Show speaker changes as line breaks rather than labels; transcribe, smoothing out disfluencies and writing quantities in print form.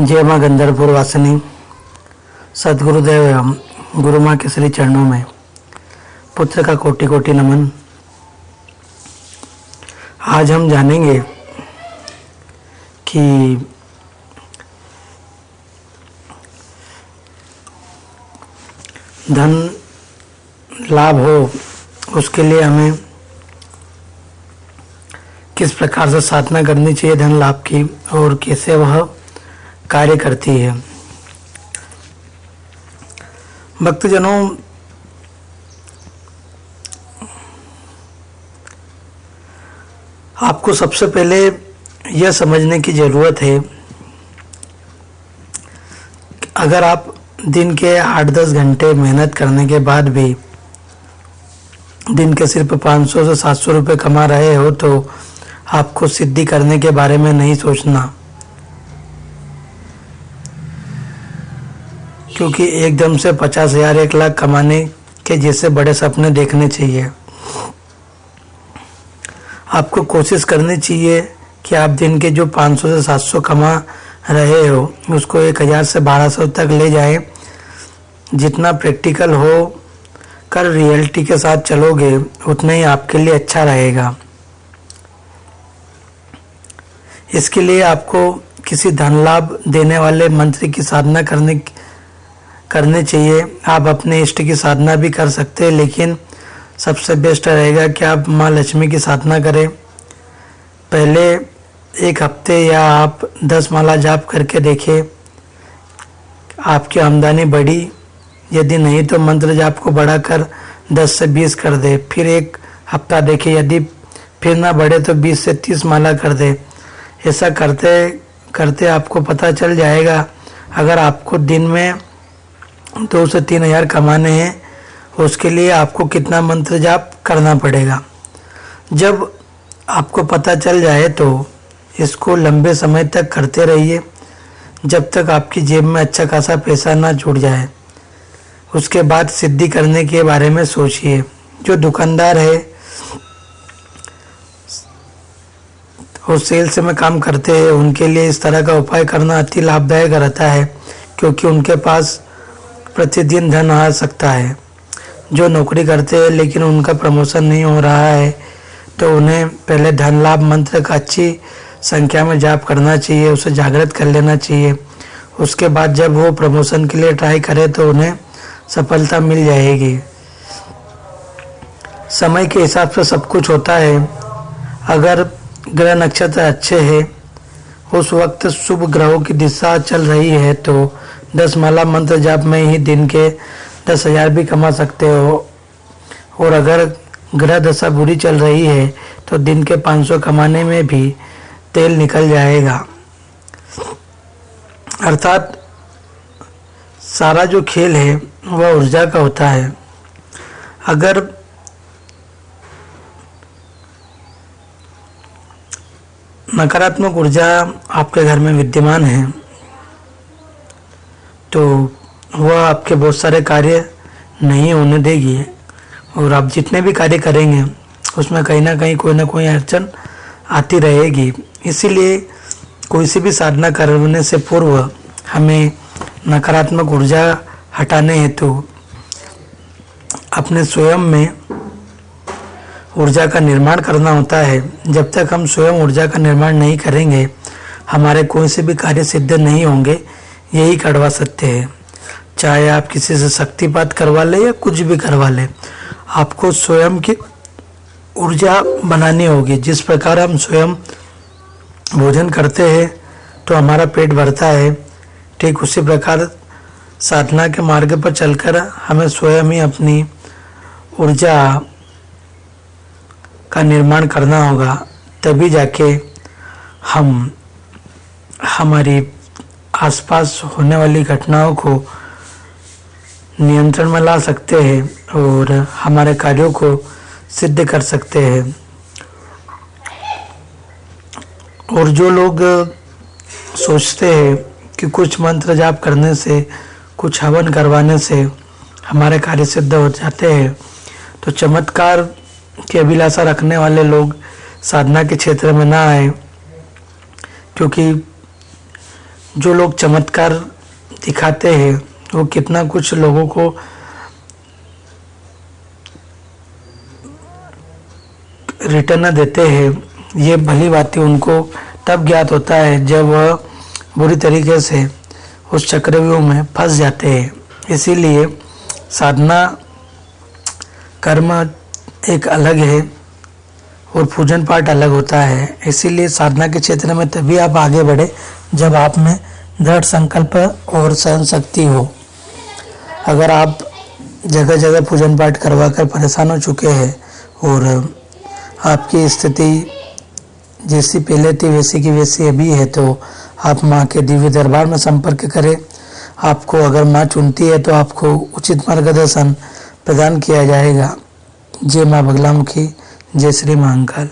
जय माँ गंधर्वपुर वासिनी सदगुरुदेव एवं गुरु माँ के श्री चरणों में पुत्र का कोटि कोटि नमन। आज हम जानेंगे कि धन लाभ हो उसके लिए हमें किस प्रकार से साधना करनी चाहिए धन लाभ की और कैसे वह कार्य करती है। भक्तजनों, आपको सबसे पहले यह समझने की जरूरत है अगर आप दिन के 8-10 घंटे मेहनत करने के बाद भी दिन के सिर्फ 500 से 700 रुपये कमा रहे हो तो आपको सिद्धि करने के बारे में नहीं सोचना, क्योंकि एकदम से 50,000 1 लाख कमाने के जैसे बड़े सपने देखने चाहिए। आपको कोशिश करनी चाहिए कि आप दिन के जो 500 से 700 कमा रहे हो उसको 1000 से 1200 तक ले जाएं। जितना प्रैक्टिकल हो कर रियलिटी के साथ चलोगे उतना ही आपके लिए अच्छा रहेगा। इसके लिए आपको किसी धन लाभ देने वाले मंत्र की साधना करने चाहिए। आप अपने इष्ट की साधना भी कर सकते हैं, लेकिन सबसे बेस्ट रहेगा कि आप माँ लक्ष्मी की साधना करें। पहले 1 हफ्ते या आप 10 माला जाप करके देखें, आपकी आमदनी बढ़ी। यदि नहीं तो मंत्र जाप को बढ़ाकर 10 से 20 कर दे। फिर 1 हफ्ता देखें, यदि फिर ना बढ़े तो 20 से 30 माला कर दे। ऐसा करते करते आपको पता चल जाएगा अगर आपको दिन में 2 से 3 हज़ार कमाने हैं उसके लिए आपको कितना मंत्र जाप करना पड़ेगा। जब आपको पता चल जाए तो इसको लंबे समय तक करते रहिए जब तक आपकी जेब में अच्छा खासा पैसा ना जुड़ जाए। उसके बाद सिद्धि करने के बारे में सोचिए। जो दुकानदार है और सेल्स में काम करते हैं उनके लिए इस तरह का उपाय करना अति लाभदायक रहता है, क्योंकि उनके पास प्रतिदिन धन आ सकता है। जो नौकरी करते हैं लेकिन उनका प्रमोशन नहीं हो रहा है तो उन्हें पहले धन लाभ मंत्र का अच्छी संख्या में जाप करना चाहिए, उसे जागृत कर लेना चाहिए। उसके बाद जब वो प्रमोशन के लिए ट्राई करे तो उन्हें सफलता मिल जाएगी। समय के हिसाब से सब कुछ होता है। अगर ग्रह नक्षत्र अच्छे हैं, उस वक्त शुभ ग्रहों की दिशा चल रही है तो 10 माला मंत्र जाप में ही दिन के 10,000 भी कमा सकते हो। और अगर ग्रह दशा बुरी चल रही है तो दिन के 500 कमाने में भी तेल निकल जाएगा। अर्थात सारा जो खेल है वह ऊर्जा का होता है। अगर नकारात्मक ऊर्जा आपके घर में विद्यमान है तो वह आपके बहुत सारे कार्य नहीं होने देगी और आप जितने भी कार्य करेंगे उसमें कहीं ना कहीं कोई ना कोई अड़चन आती रहेगी। इसीलिए कोई सी भी साधना करने से पूर्व हमें नकारात्मक ऊर्जा हटाने हेतु अपने स्वयं में ऊर्जा का निर्माण करना होता है। जब तक हम स्वयं ऊर्जा का निर्माण नहीं करेंगे हमारे कोई से भी कार्य सिद्ध नहीं होंगे। यही करवा सकते हैं, चाहे आप किसी से शक्तिपात करवा ले या कुछ भी करवा ले, आपको स्वयं की ऊर्जा बनानी होगी। जिस प्रकार हम स्वयं भोजन करते हैं तो हमारा पेट भरता है, ठीक उसी प्रकार साधना के मार्ग पर चलकर हमें स्वयं ही अपनी ऊर्जा का निर्माण करना होगा। तभी जाके हम हमारी आसपास होने वाली घटनाओं को नियंत्रण में ला सकते हैं और हमारे कार्यों को सिद्ध कर सकते हैं। और जो लोग सोचते हैं कि कुछ मंत्र जाप करने से, कुछ हवन करवाने से हमारे कार्य सिद्ध हो जाते हैं, तो चमत्कार की अभिलाषा रखने वाले लोग साधना के क्षेत्र में ना आए, क्योंकि जो लोग चमत्कार दिखाते हैं वो कितना कुछ लोगों को रिटर्न देते हैं, ये भली बात उनको तब ज्ञात होता है जब वह बुरी तरीके से उस चक्रव्यूह में फंस जाते हैं। इसीलिए साधना कर्म एक अलग है और पूजन पाठ अलग होता है। इसीलिए साधना के क्षेत्र में तभी आप आगे बढ़े जब आप में दृढ़ संकल्प और सहन शक्ति हो। अगर आप जगह जगह पूजन पाठ करवा कर परेशान हो चुके हैं और आपकी स्थिति जैसी पहले थी वैसी की वैसी अभी है, तो आप माँ के दिव्य दरबार में संपर्क करें। आपको अगर माँ चुनती है तो आपको उचित मार्गदर्शन प्रदान किया जाएगा। जय माँ बगलामुखी, जय श्री महाकाल।